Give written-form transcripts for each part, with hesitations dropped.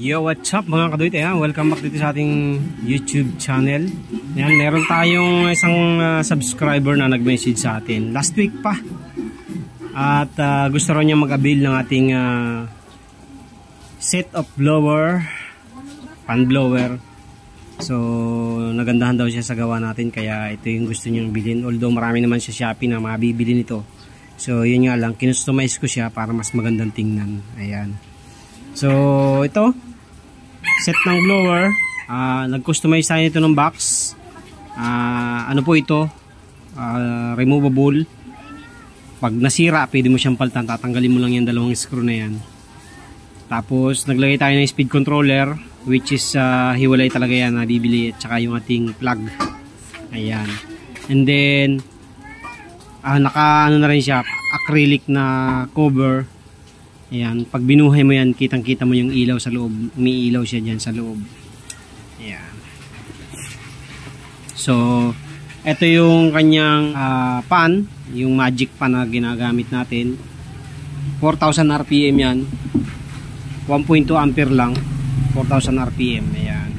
Yo, what's up mga kaduit? Welcome back dito sa ating YouTube channel. Yan, meron tayong isang subscriber na nag-message sa atin last week pa. At gusto rin niya mag-avail ng ating set of blower, fan blower. So, nagandahan daw siya sa gawa natin, kaya ito yung gusto niyang bilhin. Although marami naman siya Shopee na mabibili nito. So, yun nga lang, kinustomize ko siya para mas magandang tingnan. Ayan. So, ito set ng blower, nag-customize tayo ito ng box. Ano po ito? Removable. Pag nasira, pwede mo siyang palitan. Tatanggalin mo lang yung dalawang screw na yan. Tapos, naglagay tayo ng speed controller, which is hiwalay talaga yan na bibili, at saka yung ating plug. Ayan. And then, naka-ano na rin siya, acrylic na cover. Ayan, pag binuhay mo yan, kitang-kita mo yung ilaw sa loob. Umiilaw siya dyan sa loob. Ayan. So, ito yung kanyang pan, yung magic pan na ginagamit natin. 4,000 RPM yan. 1.2 ampere lang. 4,000 RPM. Ayan.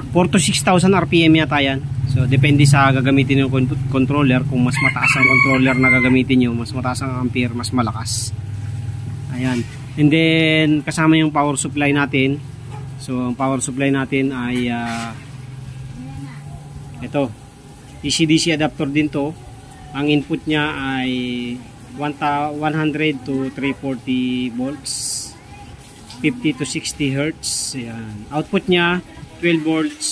4 to 6,000 RPM yata yan. So, depende sa gagamitin yung controller. Kung mas mataas ang controller na gagamitin nyo, mas mataas ang ampere, mas malakas. Ayan. And then, kasama yung power supply natin. So, ang power supply natin ay ito. DC-DC adapter din to. Ang input niya ay 100 to 340 volts. 50 to 60 hertz. Ayan. Output niya, 12 volts.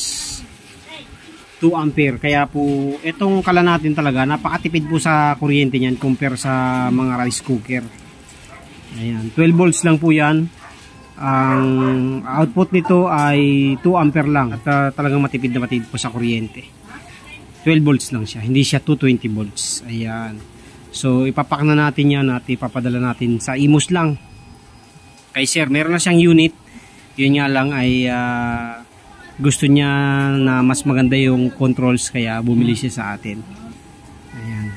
2 ampere. Kaya po, itong kala natin talaga, napakatipid po sa kuryente niyan compare sa mga rice cooker. Ayan, 12 volts lang po yan. Ang output nito ay 2 ampere lang. At talagang matipid na matipid po sa kuryente. 12 volts lang siya. Hindi siya 220 volts. Ayan. So, ipapak na natin yan at ipapadala natin sa Imus lang. Kay sir, meron na siyang unit. Yun nga lang ay gusto niya na mas maganda yung controls, kaya bumili siya sa atin. Ayan.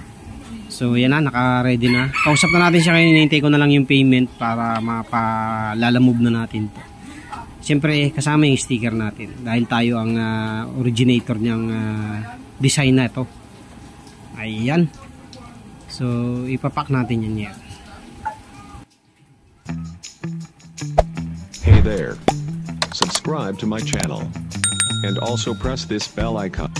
So, yan na, naka-ready na. Kausap na natin siya ngayon. Hinihintay ko na lang yung payment para mapalalamove na natin po. Siyempre, kasama yung sticker natin. Dahil tayo ang originator niyang design na ito. Ayan. So, ipapak natin yan. Hey there. Subscribe to my channel. And also press this bell icon.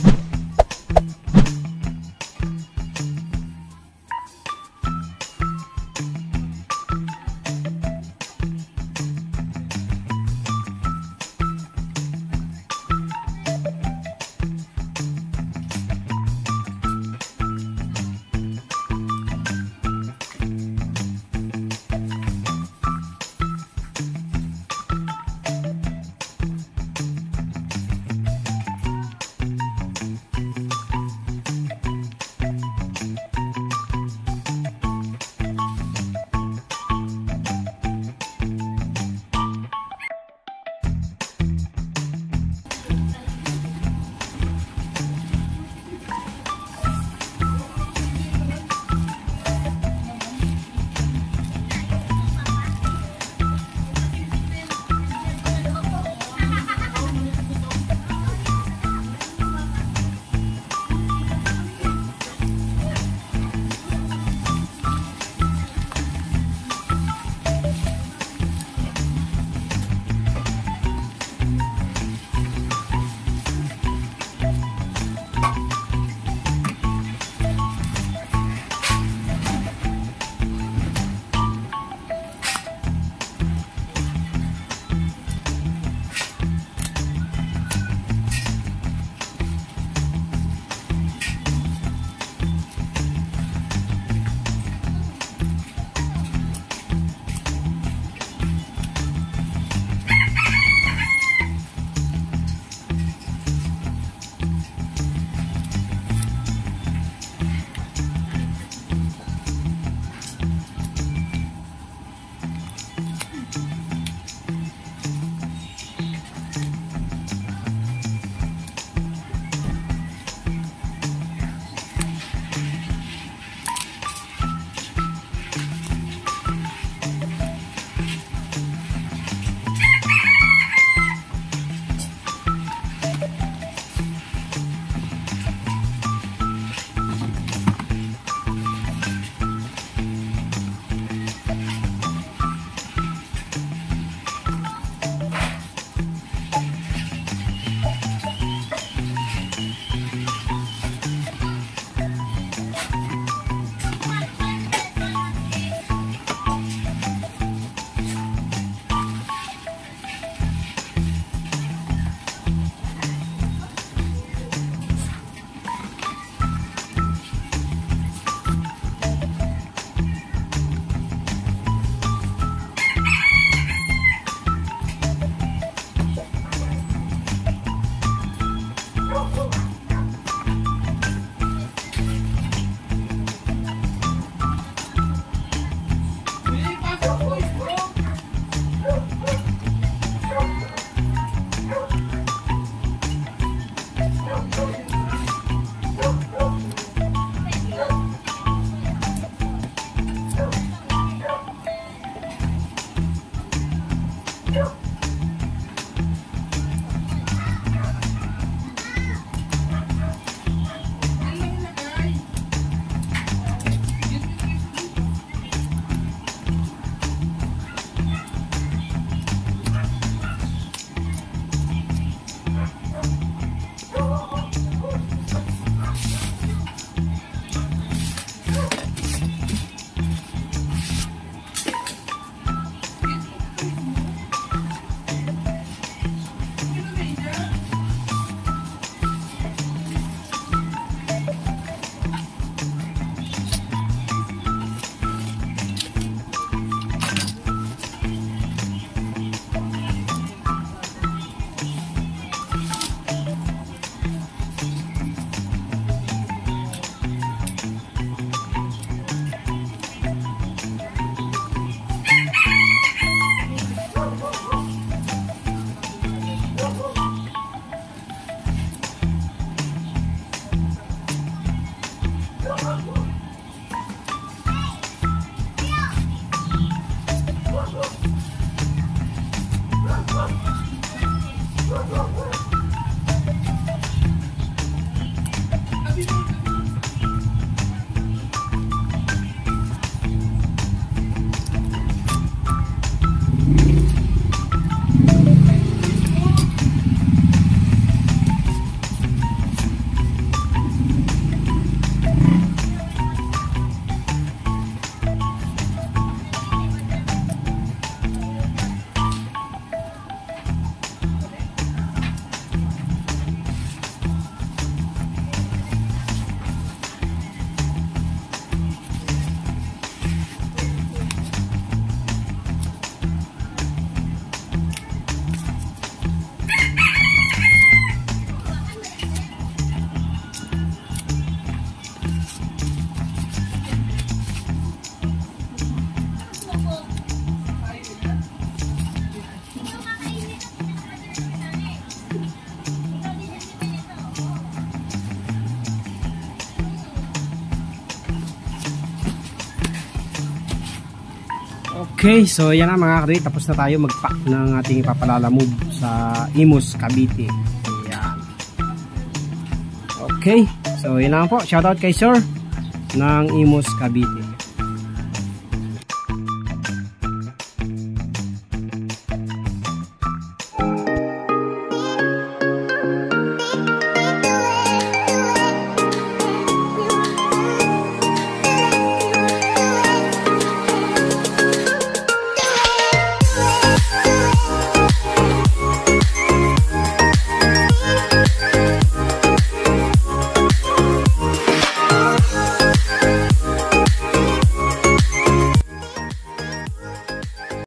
Okay, so yan na mga kadre, tapos na tayo mag-pack ng ating ipapalala move sa Imus, Cavite. Ayan. Okay, so yan na po, shoutout kay Sir ng Imus, Cavite.